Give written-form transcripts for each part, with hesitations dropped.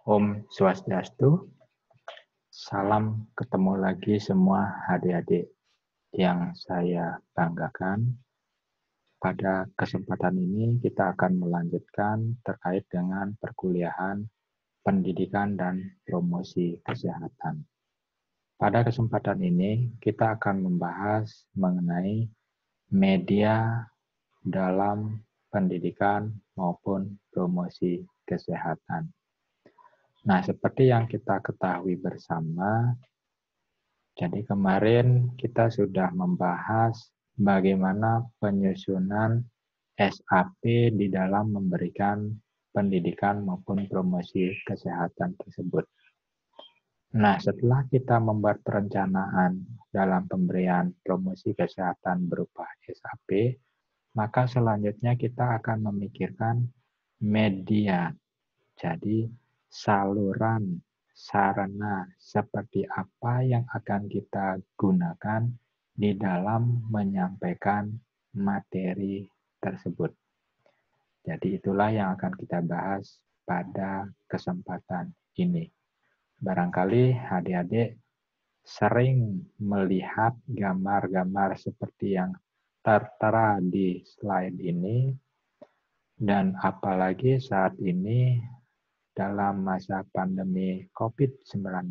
Om Swastiastu, salam ketemu lagi semua adik-adik yang saya banggakan. Pada kesempatan ini kita akan melanjutkan terkait dengan perkuliahan, pendidikan, dan promosi kesehatan. Pada kesempatan ini kita akan membahas mengenai media dalam pendidikan maupun promosi kesehatan. Nah, seperti yang kita ketahui bersama, jadi kemarin kita sudah membahas bagaimana penyusunan SAP di dalam memberikan pendidikan maupun promosi kesehatan tersebut. Nah, setelah kita membuat perencanaan dalam pemberian promosi kesehatan berupa SAP, maka selanjutnya kita akan memikirkan media. Jadi, saluran, sarana seperti apa yang akan kita gunakan di dalam menyampaikan materi tersebut. Jadi itulah yang akan kita bahas pada kesempatan ini. Barangkali adik-adik sering melihat gambar-gambar seperti yang tertera di slide ini, dan apalagi saat ini dalam masa pandemi COVID-19,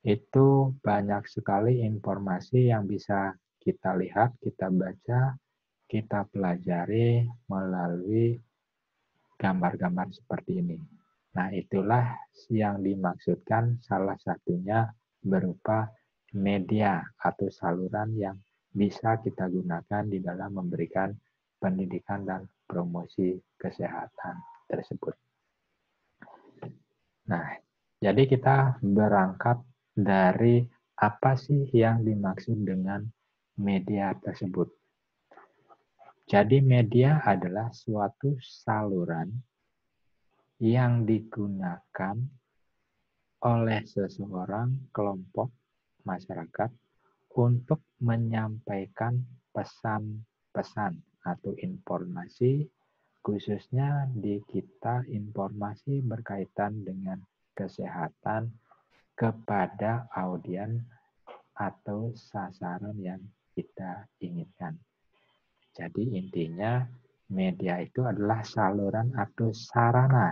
itu banyak sekali informasi yang bisa kita lihat, kita baca, kita pelajari melalui gambar-gambar seperti ini. Nah, itulah yang dimaksudkan salah satunya berupa media atau saluran yang bisa kita gunakan di dalam memberikan pendidikan dan promosi kesehatan tersebut. Nah, jadi kita berangkat dari apa sih yang dimaksud dengan media tersebut. Jadi media adalah suatu saluran yang digunakan oleh seseorang, kelompok, masyarakat untuk menyampaikan pesan-pesan atau informasi, khususnya di kita informasi berkaitan dengan kesehatan kepada audiens atau sasaran yang kita inginkan. Jadi intinya media itu adalah saluran atau sarana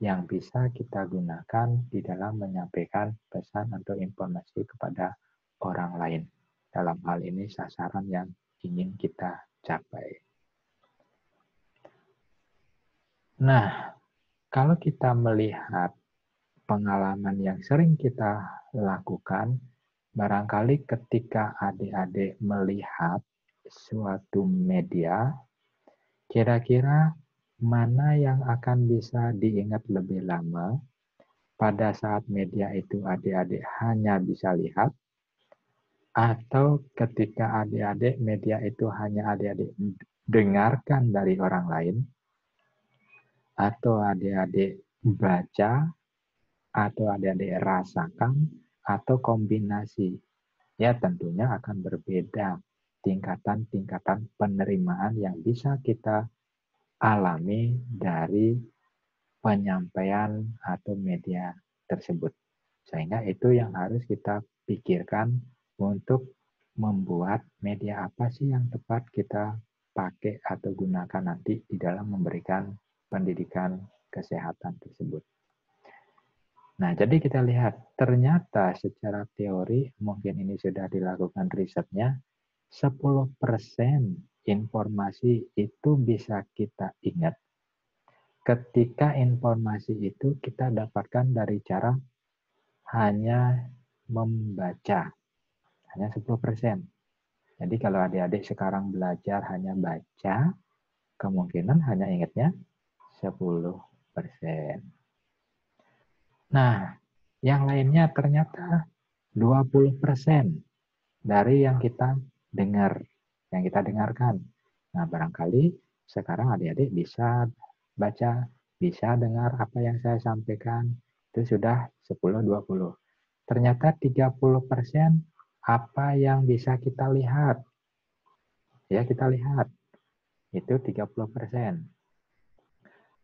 yang bisa kita gunakan di dalam menyampaikan pesan atau informasi kepada orang lain. Dalam hal ini sasaran yang ingin kita capai. Nah, kalau kita melihat pengalaman yang sering kita lakukan, barangkali ketika adik-adik melihat suatu media, kira-kira mana yang akan bisa diingat lebih lama pada saat media itu adik-adik hanya bisa lihat, atau ketika adik-adik media itu hanya adik-adik dengarkan dari orang lain, atau adik-adik baca, atau adik-adik rasakan, atau kombinasi. Ya tentunya akan berbeda tingkatan-tingkatan penerimaan yang bisa kita alami dari penyampaian atau media tersebut. Sehingga itu yang harus kita pikirkan untuk membuat media apa sih yang tepat kita pakai atau gunakan nanti di dalam memberikan pendidikan kesehatan tersebut. Nah, jadi kita lihat, ternyata secara teori, mungkin ini sudah dilakukan risetnya, 10% informasi itu bisa kita ingat ketika informasi itu kita dapatkan dari cara hanya membaca, hanya 10%. Jadi kalau adik-adik sekarang belajar hanya baca, kemungkinan hanya ingatnya 10%. Nah, yang lainnya ternyata 20% dari yang kita dengar, yang kita dengarkan. Nah, barangkali sekarang adik-adik bisa baca, bisa dengar apa yang saya sampaikan, itu sudah 10-20. Ternyata 30% apa yang bisa kita lihat. Ya, kita lihat. Itu 30%.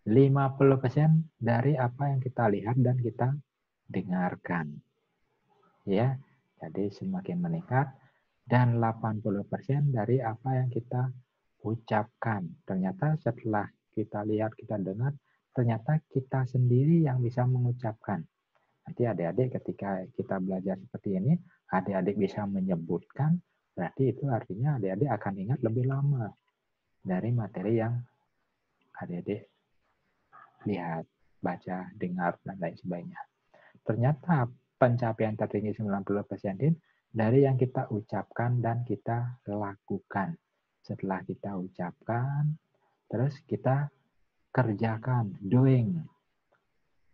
50% dari apa yang kita lihat dan kita dengarkan. Ya, jadi semakin meningkat dan 80% dari apa yang kita ucapkan. Ternyata setelah kita lihat, kita dengar, ternyata kita sendiri yang bisa mengucapkan. Nanti adik-adik ketika kita belajar seperti ini, adik-adik bisa menyebutkan, berarti itu artinya adik-adik akan ingat lebih lama dari materi yang adik-adik lihat, baca, dengar, dan lain sebagainya. Ternyata pencapaian tertinggi 90% dari yang kita ucapkan dan kita lakukan. Setelah kita ucapkan, terus kita kerjakan, doing.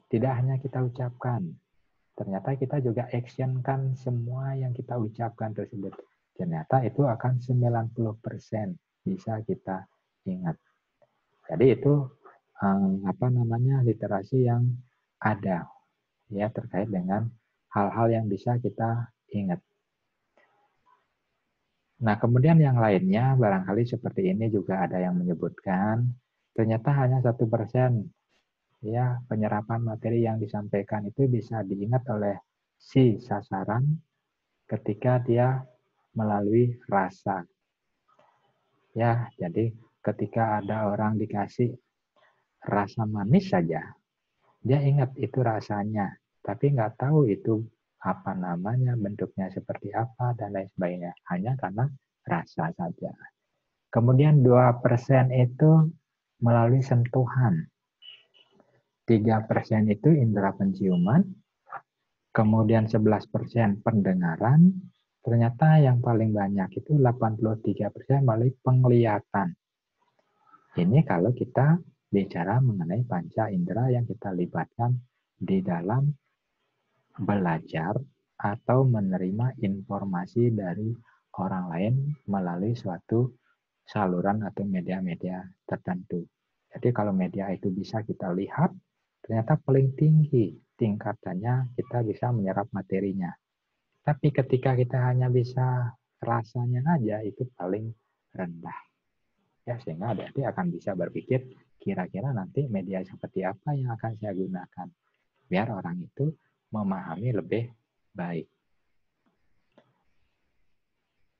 Tidak hanya kita ucapkan, ternyata kita juga actionkan semua yang kita ucapkan tersebut. Ternyata itu akan 90% bisa kita ingat. Jadi itu literasi yang ada ya terkait dengan hal-hal yang bisa kita ingat. Nah, kemudian yang lainnya barangkali seperti ini juga ada yang menyebutkan ternyata hanya 1% ya penyerapan materi yang disampaikan itu bisa diingat oleh si sasaran ketika dia melalui rasa. Ya, jadi ketika ada orang dikasih rasa manis saja, dia ingat itu rasanya, tapi nggak tahu itu apa namanya, bentuknya seperti apa, dan lain sebagainya. Hanya karena rasa saja. Kemudian 2% itu melalui sentuhan. 3% itu indera penciuman. Kemudian 11% pendengaran. Ternyata yang paling banyak itu 83% melalui penglihatan. Ini kalau kita bicara mengenai panca indera yang kita libatkan di dalam belajar atau menerima informasi dari orang lain melalui suatu saluran atau media-media tertentu. Jadi kalau media itu bisa kita lihat, ternyata paling tinggi tingkatannya kita bisa menyerap materinya. Tapi ketika kita hanya bisa rasanya aja, itu paling rendah. Ya, sehingga adik-adik akan bisa berpikir, kira-kira nanti media seperti apa yang akan saya gunakan. Biar orang itu memahami lebih baik.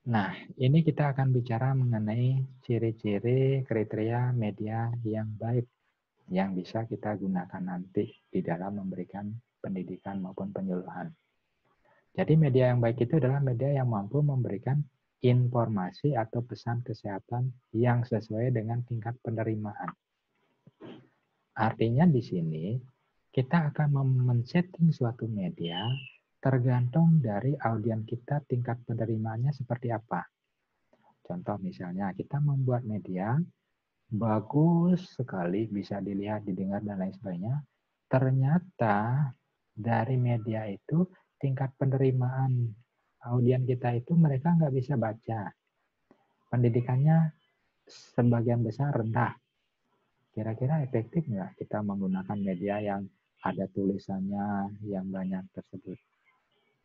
Nah, ini kita akan bicara mengenai ciri-ciri kriteria media yang baik yang bisa kita gunakan nanti di dalam memberikan pendidikan maupun penyuluhan. Jadi media yang baik itu adalah media yang mampu memberikan informasi atau pesan kesehatan yang sesuai dengan tingkat penerimaan. Artinya di sini kita akan men-setting suatu media tergantung dari audiens kita tingkat penerimaannya seperti apa. Contoh misalnya kita membuat media bagus sekali, bisa dilihat, didengar, dan lain sebagainya. Ternyata dari media itu tingkat penerimaan audiens kita itu mereka nggak bisa baca. Pendidikannya sebagian besar rendah. Kira-kira efektif nggak kita menggunakan media yang ada tulisannya yang banyak tersebut?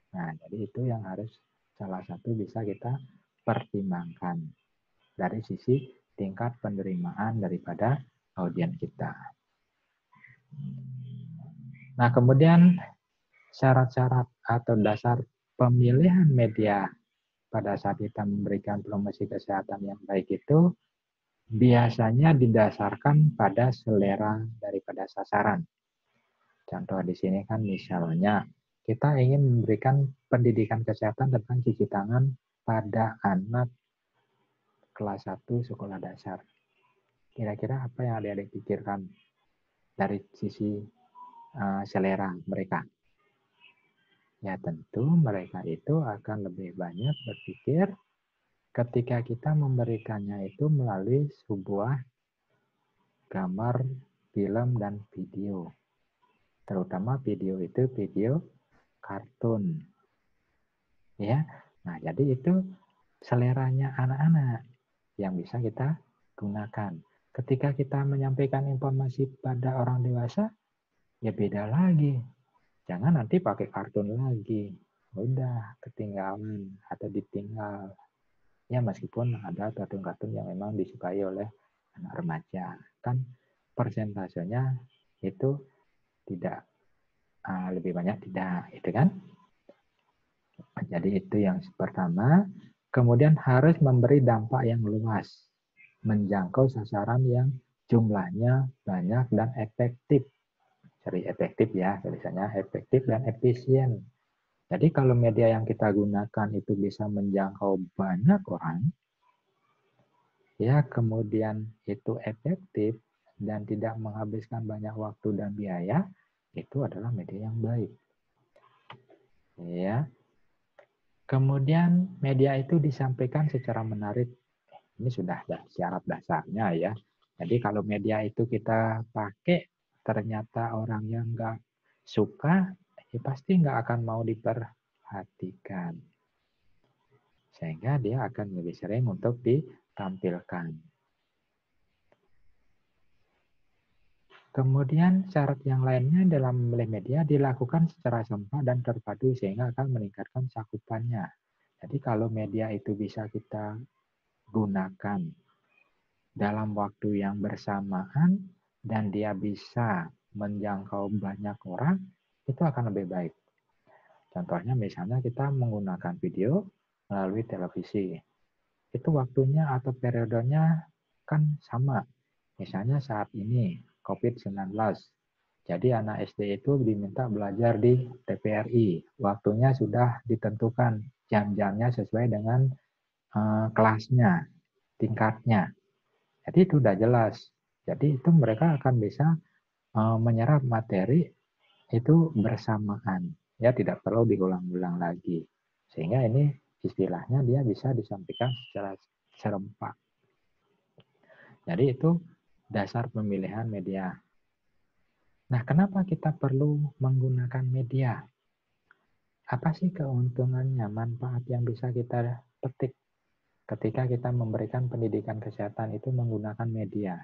Nah, jadi itu yang harus salah satu bisa kita pertimbangkan dari sisi tingkat penerimaan daripada audiens kita. Nah, kemudian syarat-syarat atau dasar pemilihan media pada saat kita memberikan promosi kesehatan yang baik itu biasanya didasarkan pada selera daripada sasaran. Contoh di sini kan misalnya kita ingin memberikan pendidikan kesehatan tentang cuci tangan pada anak kelas 1 sekolah dasar. Kira-kira apa yang adik-adik pikirkan dari sisi selera mereka? Ya tentu mereka itu akan lebih banyak berpikir ketika kita memberikannya itu melalui sebuah gambar, film, dan video. Terutama video itu video kartun. Ya, nah jadi itu seleranya anak-anak yang bisa kita gunakan. Ketika kita menyampaikan informasi pada orang dewasa, ya beda lagi. Jangan nanti pakai kartun lagi. Udah ketinggalan atau ditinggal. Ya meskipun ada kartun-kartun yang memang disukai oleh anak remaja. Kan persentasenya itu tidak lebih banyak tidak, itu kan? Jadi itu yang pertama. Kemudian harus memberi dampak yang luas, menjangkau sasaran yang jumlahnya banyak dan efektif. Jadi efektif ya, tulisannya efektif dan efisien. Jadi kalau media yang kita gunakan itu bisa menjangkau banyak orang, ya kemudian itu efektif dan tidak menghabiskan banyak waktu dan biaya, itu adalah media yang baik. Ya. Kemudian media itu disampaikan secara menarik. Ini sudah syarat dasarnya ya. Jadi kalau media itu kita pakai ternyata orang yang nggak suka, ya pasti nggak akan mau diperhatikan. Sehingga dia akan lebih sering untuk ditampilkan. Kemudian syarat yang lainnya dalam memilih media dilakukan secara serempak dan terpadu sehingga akan meningkatkan cakupannya. Jadi kalau media itu bisa kita gunakan dalam waktu yang bersamaan dan dia bisa menjangkau banyak orang, itu akan lebih baik. Contohnya misalnya kita menggunakan video melalui televisi. Itu waktunya atau periodenya kan sama. Misalnya saat ini COVID-19. Jadi anak SD itu diminta belajar di TVRI. Waktunya sudah ditentukan, jam-jamnya sesuai dengan kelasnya, tingkatnya. Jadi itu sudah jelas. Jadi itu mereka akan bisa menyerap materi itu bersamaan. Ya tidak perlu diulang-ulang lagi. Sehingga ini istilahnya dia bisa disampaikan secara serempak. Jadi itu dasar pemilihan media. Nah, kenapa kita perlu menggunakan media? Apa sih keuntungannya, manfaat yang bisa kita petik ketika kita memberikan pendidikan kesehatan itu menggunakan media?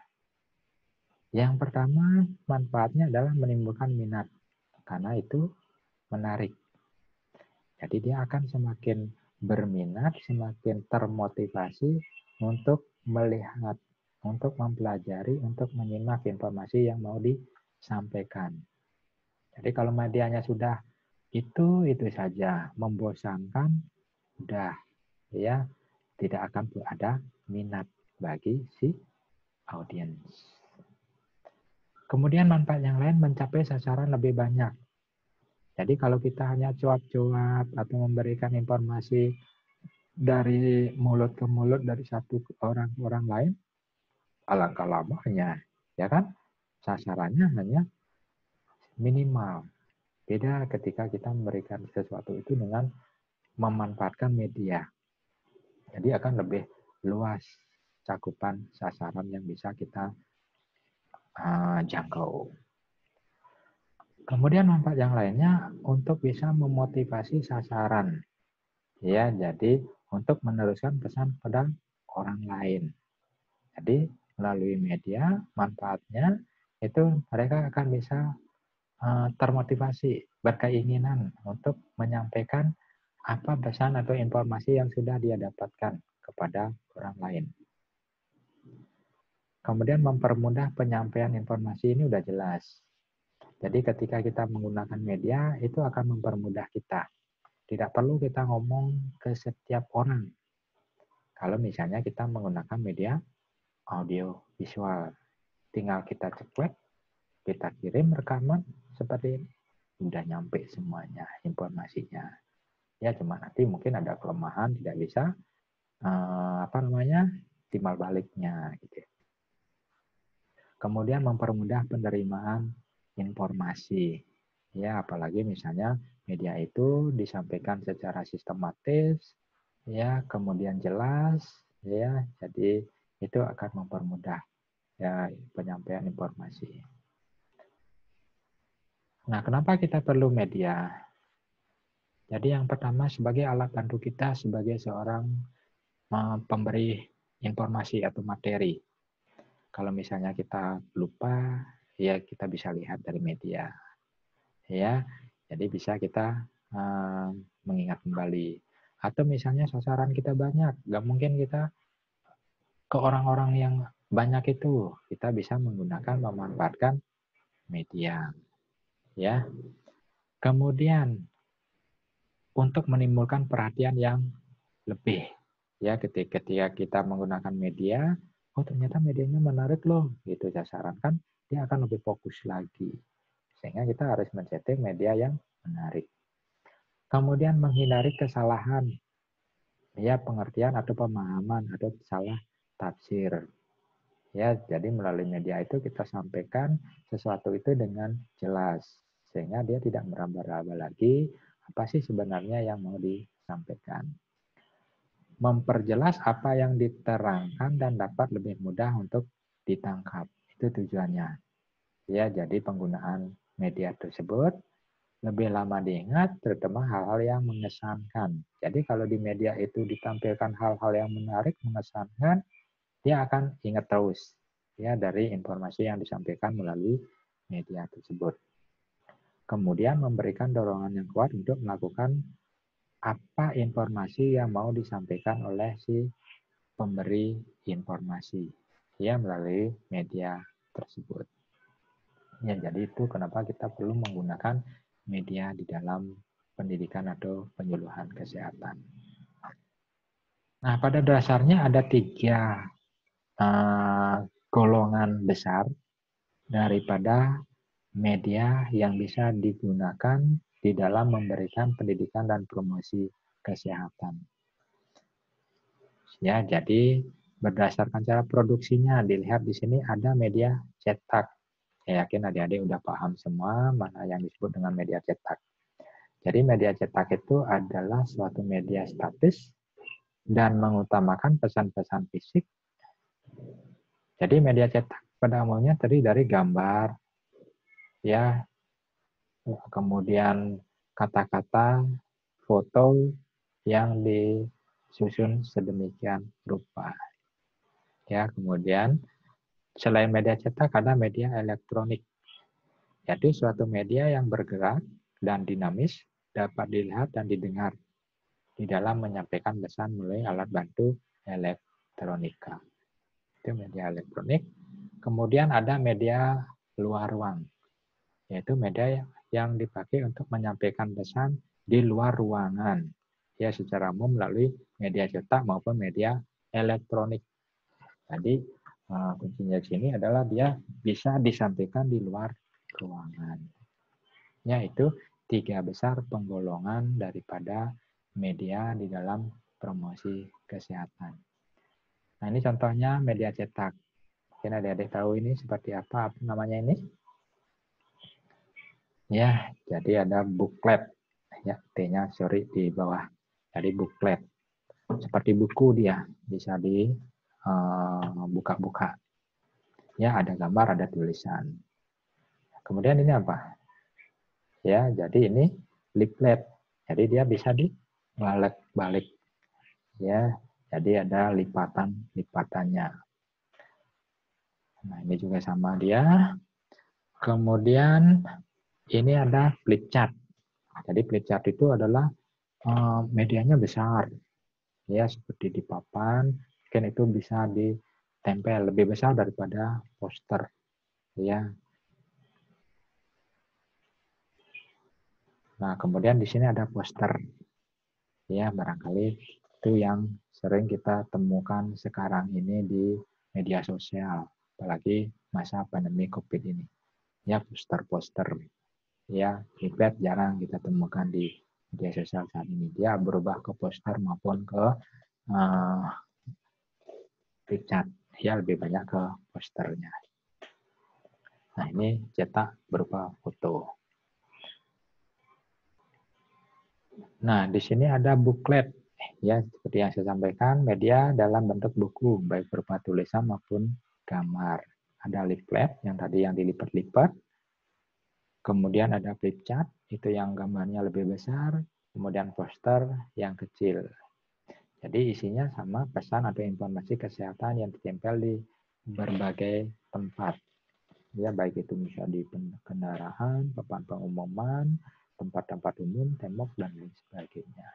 Yang pertama, manfaatnya adalah menimbulkan minat, karena itu menarik. Jadi dia akan semakin berminat, semakin termotivasi untuk melihat, untuk mempelajari, untuk menyimak informasi yang mau disampaikan. Jadi kalau medianya sudah itu saja, membosankan, udah ya tidak akan ada minat bagi si audiens. Kemudian manfaat yang lain mencapai sasaran lebih banyak. Jadi kalau kita hanya cuap-cuap atau memberikan informasi dari mulut ke mulut dari satu orang ke orang lain, alangkah lamanya, ya kan? Sasarannya hanya minimal. Beda ketika kita memberikan sesuatu itu dengan memanfaatkan media. Jadi akan lebih luas cakupan sasaran yang bisa kita jangkau. Kemudian manfaat yang lainnya untuk bisa memotivasi sasaran. Ya, jadi untuk meneruskan pesan pada orang lain. Jadi melalui media manfaatnya itu mereka akan bisa termotivasi, berkeinginan untuk menyampaikan apa pesan atau informasi yang sudah dia dapatkan kepada orang lain. Kemudian mempermudah penyampaian informasi ini udah jelas. Jadi ketika kita menggunakan media itu akan mempermudah kita. Tidak perlu kita ngomong ke setiap orang. Kalau misalnya kita menggunakan media audio visual, tinggal kita ceklek, kita kirim rekaman seperti ini, udah nyampe semuanya informasinya. Ya cuma nanti mungkin ada kelemahan, tidak bisa timbal baliknya gitu. Kemudian mempermudah penerimaan informasi. Ya, apalagi misalnya media itu disampaikan secara sistematis, ya, kemudian jelas, ya. Jadi itu akan mempermudah ya penyampaian informasi. Nah, kenapa kita perlu media? Jadi yang pertama sebagai alat bantu kita sebagai seorang pemberi informasi atau materi. Kalau misalnya kita lupa, ya kita bisa lihat dari media. Ya, jadi bisa kita mengingat kembali. Atau misalnya sasaran kita banyak, nggak mungkin kita ke orang-orang yang banyak itu kita bisa menggunakan memanfaatkan media, ya. Kemudian untuk menimbulkan perhatian yang lebih, ya, ketika kita menggunakan media, oh ternyata medianya menarik loh, gitu saya sarankan dia akan lebih fokus lagi, sehingga kita harus men-setting media yang menarik. Kemudian menghindari kesalahan, ya, pengertian atau pemahaman atau salah tafsir. Ya, jadi melalui media itu kita sampaikan sesuatu itu dengan jelas, sehingga dia tidak meraba-raba lagi apa sih sebenarnya yang mau disampaikan. Memperjelas apa yang diterangkan dan dapat lebih mudah untuk ditangkap. Itu tujuannya. Ya, jadi penggunaan media tersebut lebih lama diingat, terutama hal-hal yang mengesankan. Jadi kalau di media itu ditampilkan hal-hal yang menarik, mengesankan, dia akan ingat terus, ya, dari informasi yang disampaikan melalui media tersebut. Kemudian memberikan dorongan yang kuat untuk melakukan apa informasi yang mau disampaikan oleh si pemberi informasi, ya, melalui media tersebut. Ya, jadi itu kenapa kita perlu menggunakan media di dalam pendidikan atau penyuluhan kesehatan. Nah, pada dasarnya ada 3 golongan besar daripada media yang bisa digunakan di dalam memberikan pendidikan dan promosi kesehatan. Ya, jadi berdasarkan cara produksinya dilihat di sini ada media cetak. Saya yakin adik-adik udah paham semua mana yang disebut dengan media cetak. Jadi media cetak itu adalah suatu media statis dan mengutamakan pesan-pesan fisik. Jadi media cetak pada umumnya terdiri dari gambar, ya, kemudian kata-kata, foto yang disusun sedemikian rupa. Ya, kemudian selain media cetak ada media elektronik. Jadi suatu media yang bergerak dan dinamis dapat dilihat dan didengar di dalam menyampaikan pesan melalui alat bantu elektronika. Itu media elektronik. Kemudian ada media luar ruang, yaitu media yang dipakai untuk menyampaikan pesan di luar ruangan, ya, secara umum melalui media cetak maupun media elektronik. Jadi kuncinya di sini adalah dia bisa disampaikan di luar ruangan. Yaitu 3 besar penggolongan daripada media di dalam promosi kesehatan. Nah, ini contohnya media cetak. Mungkin adik-adik tahu ini seperti apa namanya ini? Ya, jadi ada booklet. Ya, T-nya sorry di bawah. Jadi booklet. Seperti buku dia, bisa dibuka-buka. Ya, ada gambar, ada tulisan. Kemudian ini apa? Ya, jadi ini leaflet. Jadi dia bisa dibalik-balik. Ya, jadi ada lipatan-lipatannya. Nah, ini juga sama dia. Kemudian ini ada flip chart. Jadi flip chart itu adalah medianya besar. Ya, seperti di papan, mungkin itu bisa ditempel lebih besar daripada poster. Ya. Nah, kemudian di sini ada poster. Ya, barangkali itu yang sering kita temukan sekarang ini di media sosial, apalagi masa pandemi COVID ini. Ya, poster-poster. Ya, leaflet jarang kita temukan di media sosial saat ini. Dia berubah ke poster maupun ke flipchart. Ya, lebih banyak ke posternya. Nah, ini cetak berupa foto. Nah, di sini ada booklet. Ya, seperti yang saya sampaikan, media dalam bentuk buku, baik berupa tulisan maupun gambar. Ada leaflet yang tadi yang dilipat-lipat. Kemudian ada flip chart, itu yang gambarnya lebih besar. Kemudian poster yang kecil. Jadi isinya sama pesan atau informasi kesehatan yang ditempel di berbagai tempat. Ya, baik itu misalnya di kendaraan, papan pengumuman, tempat-tempat umum, tembok, dan lain sebagainya.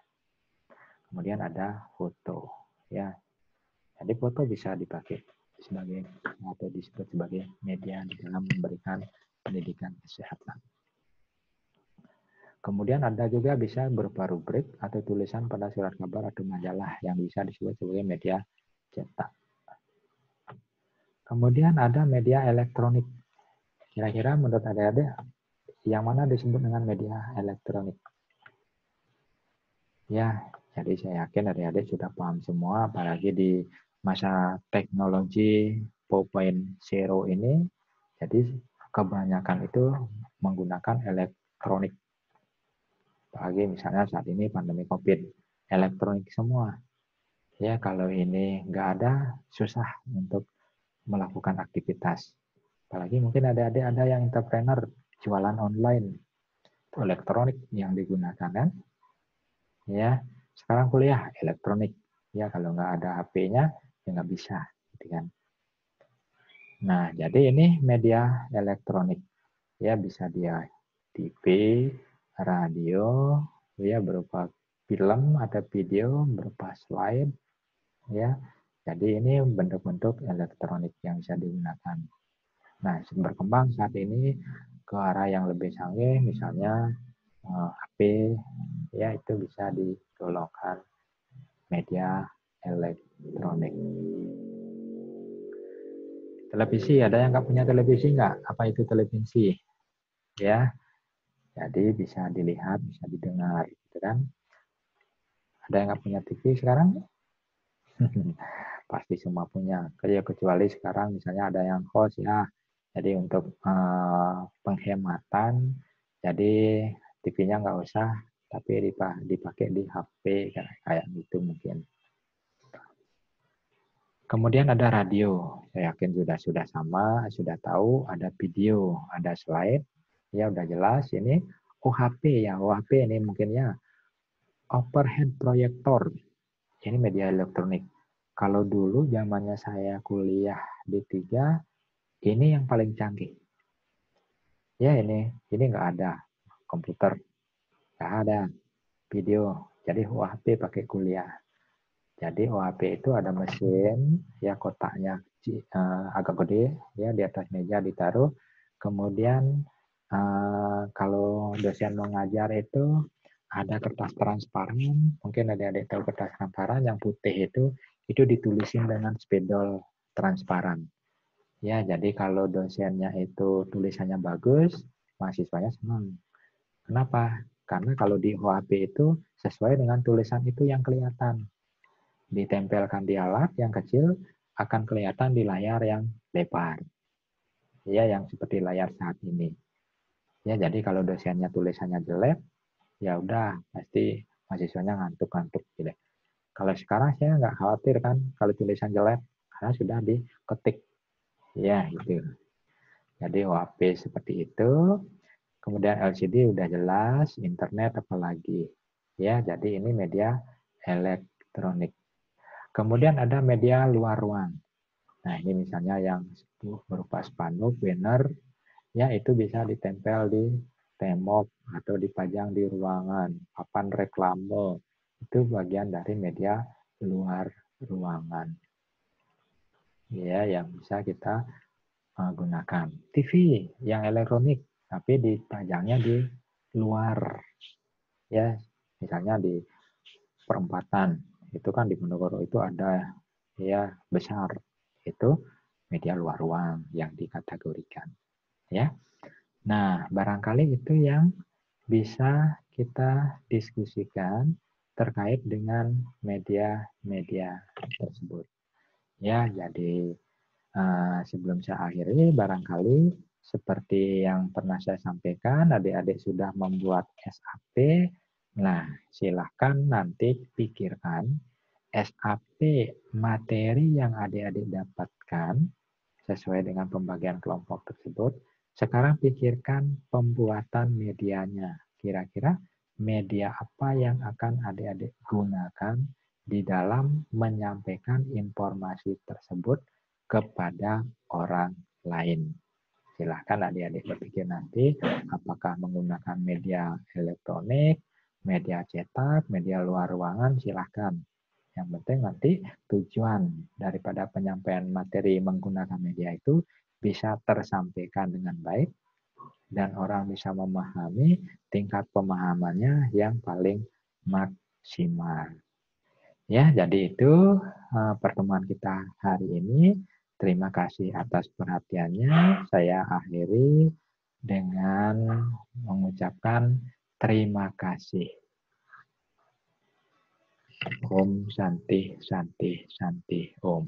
Kemudian ada foto. Ya, jadi foto bisa dipakai sebagai atau disebut sebagai media di dalam memberikan pendidikan kesehatan. Kemudian ada juga bisa berupa rubrik atau tulisan pada surat kabar atau majalah yang bisa disebut sebagai media cetak. Kemudian ada media elektronik. Kira-kira menurut adik-adik yang mana disebut dengan media elektronik? Ya, jadi saya yakin adik-adik sudah paham semua, apalagi di masa teknologi 4.0 ini, jadi kebanyakan itu menggunakan elektronik. Apalagi misalnya saat ini pandemi COVID, elektronik semua. Ya, kalau ini nggak ada, susah untuk melakukan aktivitas. Apalagi mungkin adik-adik ada yang entrepreneur, jualan online, itu elektronik yang digunakan kan. Ya, sekarang kuliah elektronik. Ya, kalau nggak ada HP-nya, ya nggak bisa. Gitu kan. Nah, jadi ini media elektronik. Ya, bisa dia TV, radio, ya berupa film atau video, berupa slide, ya. Jadi ini bentuk-bentuk elektronik yang bisa digunakan. Nah, berkembang saat ini ke arah yang lebih canggih, misalnya HP, ya itu bisa digolongkan media elektronik. Televisi, ada yang nggak punya televisi nggak? Apa itu televisi? Ya, jadi bisa dilihat, bisa didengar, gitu kan? Ada yang nggak punya TV sekarang? Pasti semua punya. Kecuali sekarang misalnya ada yang host ya. Jadi untuk penghematan, jadi TV-nya nggak usah, tapi dipakai di HP kayak gitu mungkin. Kemudian ada radio. Saya yakin sudah sama, sudah tahu. Ada video, ada slide. Ya udah jelas ini. OHP ya, OHP ini mungkin ya. Overhead projector. Ini media elektronik. Kalau dulu zamannya saya kuliah di 3, ini yang paling canggih. Ya ini nggak ada komputer, nggak ada video. Jadi OHP pakai kuliah. Jadi OHP itu ada mesin, ya kotaknya agak gede, ya di atas meja ditaruh. Kemudian kalau dosen mengajar itu ada kertas transparan, mungkin adik-adik tahu kertas transparan yang putih itu ditulisin dengan spidol transparan. Ya, jadi kalau dosennya itu tulisannya bagus, mahasiswanya senang. Kenapa? Karena kalau di OHP itu sesuai dengan tulisan itu yang kelihatan. Ditempelkan di alat yang kecil akan kelihatan di layar yang lebar. Ya, yang seperti layar saat ini. Ya, jadi kalau dosennya tulisannya jelek, ya udah pasti mahasiswanya ngantuk-ngantuk gitu. Kalau sekarang saya nggak khawatir kan kalau tulisan jelek karena sudah diketik. Ya, itu. Jadi OHP seperti itu. Kemudian LCD udah jelas, internet apalagi. Ya, jadi ini media elektronik. Kemudian ada media luar ruang. Nah, ini misalnya yang berupa spanduk, banner, ya itu bisa ditempel di tembok atau dipajang di ruangan, papan reklame. Itu bagian dari media luar ruangan. Ya, yang bisa kita gunakan. TV yang elektronik, tapi dipajangnya di luar. Ya, misalnya di perempatan. Itu kan di Ponorogo itu ada ya besar. Itu media luar ruang yang dikategorikan. Ya. Nah, barangkali itu yang bisa kita diskusikan terkait dengan media-media tersebut. Ya, jadi sebelum saya akhiri, barangkali seperti yang pernah saya sampaikan, adik-adik sudah membuat SAP. Nah, silahkan nanti pikirkan SAP materi yang adik-adik dapatkan sesuai dengan pembagian kelompok tersebut. Sekarang pikirkan pembuatan medianya. Kira-kira media apa yang akan adik-adik gunakan di dalam menyampaikan informasi tersebut kepada orang lain. Silahkan adik-adik berpikir nanti apakah menggunakan media elektronik, media cetak, media luar ruangan, silahkan. Yang penting nanti tujuan daripada penyampaian materi menggunakan media itu bisa tersampaikan dengan baik dan orang bisa memahami, tingkat pemahamannya yang paling maksimal. Ya, jadi itu pertemuan kita hari ini. Terima kasih atas perhatiannya. Saya akhiri dengan mengucapkan terima kasih. Om Santi Santi Santi Om.